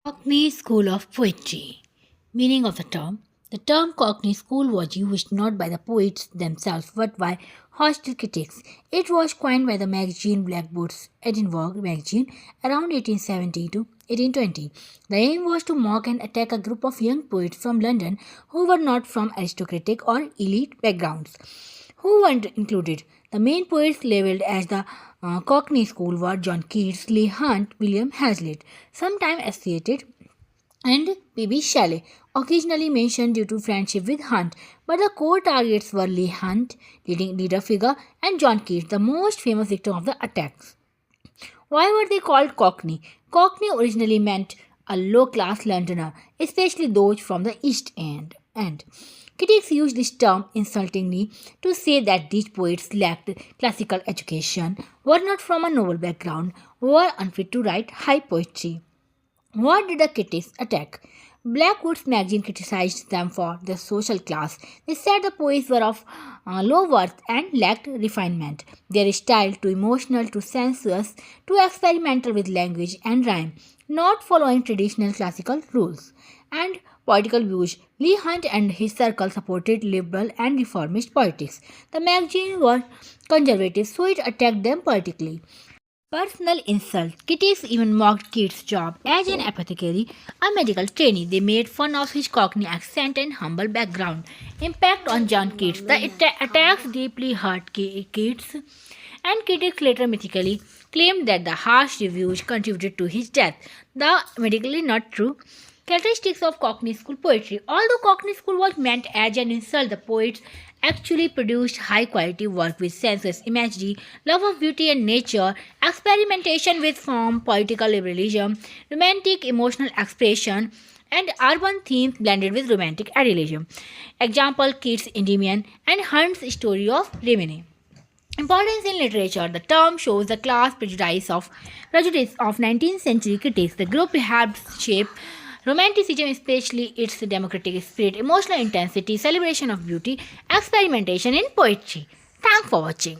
Cockney School of Poetry. Meaning of the term. The term Cockney School was used not by the poets themselves but by hostile critics. It was coined by the magazine Blackboard's Edinburgh magazine around 1870 to 1820. The aim was to mock and attack a group of young poets from London who were not from aristocratic or elite backgrounds. Who weren't included? The main poets labelled as the Cockney School were John Keats, Leigh Hunt, William Hazlitt, sometimes associated, and B.B. Shelley, occasionally mentioned due to friendship with Hunt, but the core targets were Leigh Hunt, leading leader figure, and John Keats, the most famous victim of the attacks. Why were they called Cockney? Cockney originally meant a low-class Londoner, especially those from the East End. Critics use this term insultingly to say that these poets lacked classical education, were not from a noble background, were unfit to write high poetry. What did the critics attack? Blackwood's magazine criticized them for their social class. They said the poets were of low worth and lacked refinement. Their style too emotional, too sensuous, too experimental with language and rhyme, not following traditional classical rules. And political views. Leigh Hunt and his circle supported liberal and reformist politics. The magazine was conservative, so it attacked them politically. Personal insult. Critics even mocked Keats' job as an apothecary, a medical trainee. They made fun of his Cockney accent and humble background. Impact on John Keats. The attacks deeply hurt Keats, and critics later mythically claimed that the harsh reviews contributed to his death. The medically not true. Characteristics of Cockney School poetry. Although Cockney School was meant as an insult, the poets actually produced high quality work with sensuous imagery, love of beauty and nature, experimentation with form, political liberalism, romantic emotional expression, and urban themes blended with romantic idealism. Example Keats' Endymion and Hunt's Story of Rimini. Importance in literature. The term shows the class prejudice of 19th century critics. The group helped shape Romanticism, especially its democratic spirit, emotional intensity, celebration of beauty, experimentation in poetry. Thanks for watching.